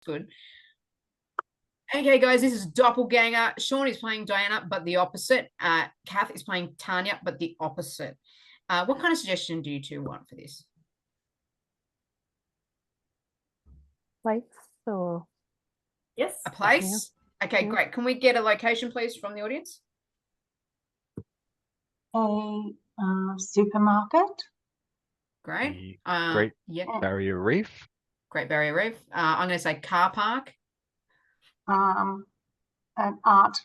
good. Okay, guys, this is Doppelganger. Sean is playing Diana, but the opposite. Cath is playing Tania, but the opposite. What kind of suggestion do you two want for this? Place or yes, a place? Yeah. Okay, great. Can we get a location, please, from the audience? A supermarket. Great. Great Barrier Reef. Great Barrier Reef. I'm going to say car park. An art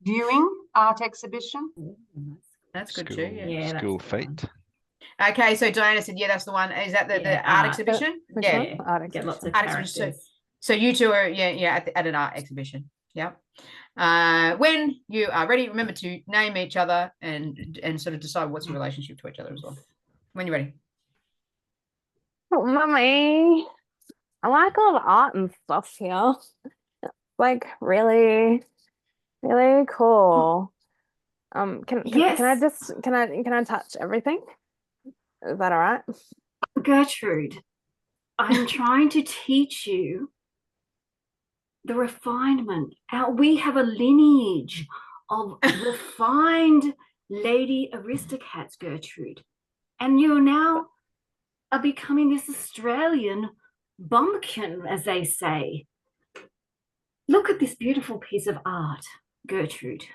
viewing, art exhibition. That's good too. Yeah, school fete. Okay, so Diana said, yeah, that's the one. Is that the art exhibition? Yeah, art exhibition. Get lots of characters. So you two are at an art exhibition. Yeah. When you are ready, remember to name each other and sort of decide what's your relationship to each other as well. When you're ready. Oh, Mummy, I like all the art and stuff here. It's like really, really cool. Can I touch everything? Is that all right? Gertrude, I'm trying to teach you the refinement. We have a lineage of refined lady aristocrats, Gertrude. And you now are becoming this Australian bumpkin, as they say. Look at this beautiful piece of art, Gertrude.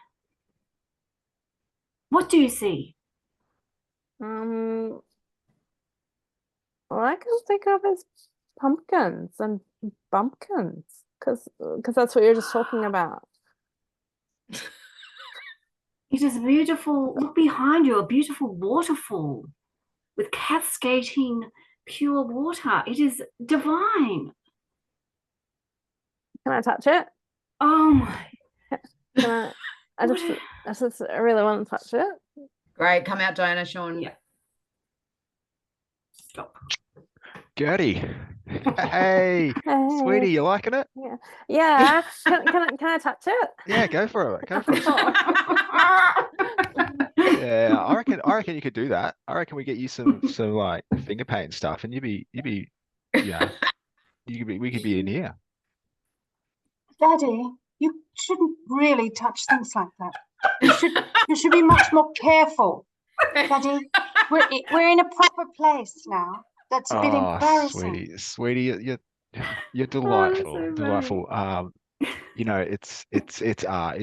What do you see? All I can think of is pumpkins and bumpkins, because that's what you're just talking about. It is beautiful. Look behind you, a beautiful waterfall with cascading pure water. It is divine. Can I touch it? Oh my! I just really want to touch it. Great, come out, Diana. Sean. Yeah. Stop. Gertie. Hey, sweetie, you liking it? Yeah. Can I touch it? Yeah, go for it. Yeah, I reckon you could do that. I reckon we get you some like finger paint and stuff, and we could be in here. Daddy, you shouldn't really touch things like that. You should be much more careful. Daddy, we're in a proper place now. That's a bit embarrassing. Sweetie, you're delightful, delightful. It's art.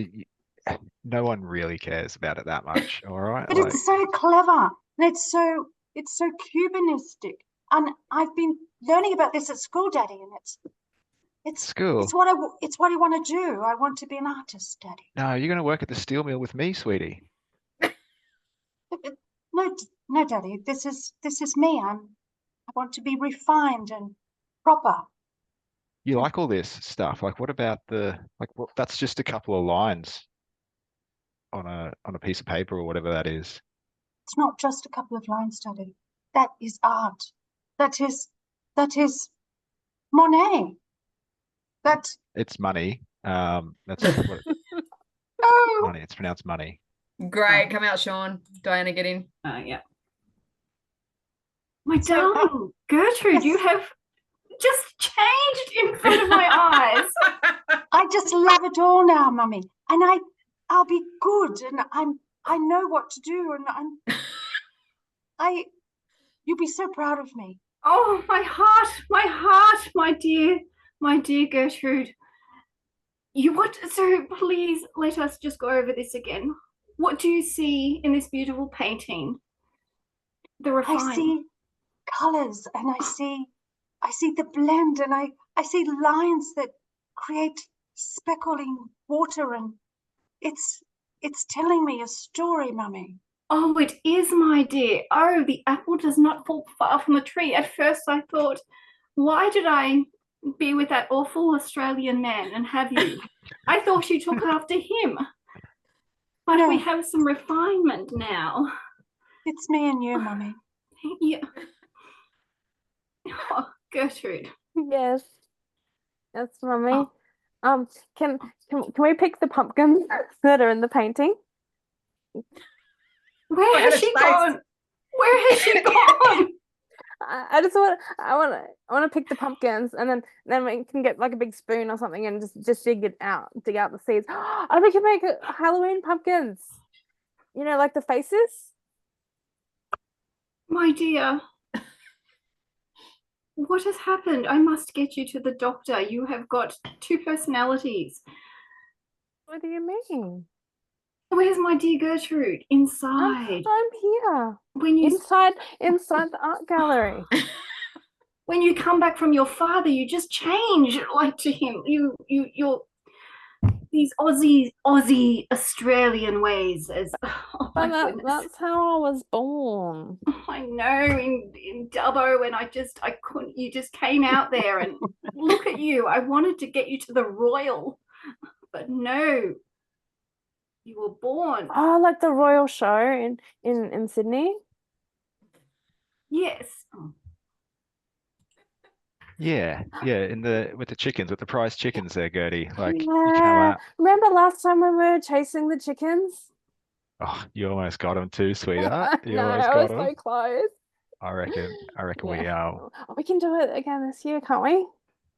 No one really cares about it that much, all right? But it's so clever, and it's so Cubanistic. And I've been learning about this at school, Daddy, and it's school. It's what I want to do. I want to be an artist, Daddy. No, you're going to work at the steel mill with me, sweetie. No, Daddy. This is me. I want to be refined and proper. You like all this stuff? Like, what about that's just a couple of lines on a piece of paper or whatever that is. It's not just a couple of lines, Daddy. That is art. That is Monet. It's money. That's what money. It's pronounced money. Great, come out, Sean. Diana, get in. Yeah. My darling Gertrude, yes. You have just changed in front of my eyes. I just love it all now, Mummy, and I'll be good, and I know what to do, and you'll be so proud of me. Oh, my heart, my dear Gertrude. So please let us just go over this again. What do you see in this beautiful painting? I see colors, and I see the blend, and I see lines that create speckling water, and it's telling me a story, Mummy. Oh, it is, my dear. Oh, the apple does not fall far from the tree. At first I thought, why did I be with that awful Australian man and have you? I thought you took after him. But no. We have some refinement now. It's me and you, Mummy. Yeah. Oh, Gertrude. Yes, Mummy. Oh. Can we pick the pumpkins that are in the painting? Where has she gone? Where has she gone? I just want to pick the pumpkins, and then we can get like a big spoon or something and just dig out the seeds. Oh, we can make Halloween pumpkins. You know, like the faces. My dear, what has happened? I must get you to the doctor. You have got two personalities. What do you mean? Where's my dear Gertrude? Inside. I'm here. When you Inside the art gallery. when you come back from your father, you just change like to him. You're these Aussie Australian ways as oh my But goodness. that's how I was born. I know in Dubbo, and I couldn't. You just came out there, and look at you. I wanted to get you to the Royal, but no, you were born. Oh, like the Royal Show in Sydney. Yes. Yeah, with the chickens, with the prize chickens there, Gertie. Like you come Yeah. out. Remember last time when we were chasing the chickens? Oh, you almost got them too, sweetheart. You No, almost I got was them. so close. I reckon we Yeah. are. We can do it again this year, can't we?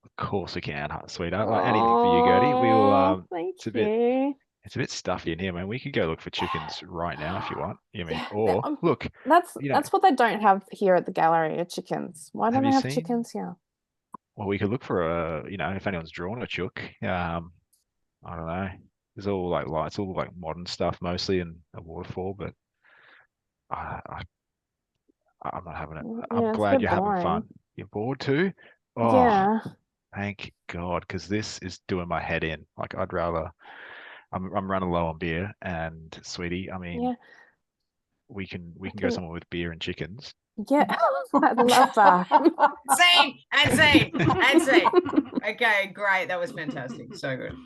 Of course we can, sweetheart. Like anything for you, Gertie. We will. Oh, thank you. you. It's a bit stuffy in here, man. We could go look for chickens right now if you want. You mean, Yeah, or look, that's you know, that's what they don't have here at the gallery, are chickens. Why don't Have they you have seen- chickens here? well, we could look for if anyone's drawn a chook. I don't know. There's all like lights, all like modern stuff mostly, and a waterfall. But I'm not having it. I'm Yeah, it's a glad bit you're having boring. fun. You're bored too? Oh, Yeah. thank God, because this is doing my head in. Like I'd rather. I'm running low on beer, and sweetie, I mean, Yeah. we can go can- somewhere with beer and chickens. Yeah. I love that. Scene and scene and scene. Okay, great. That was fantastic. So good.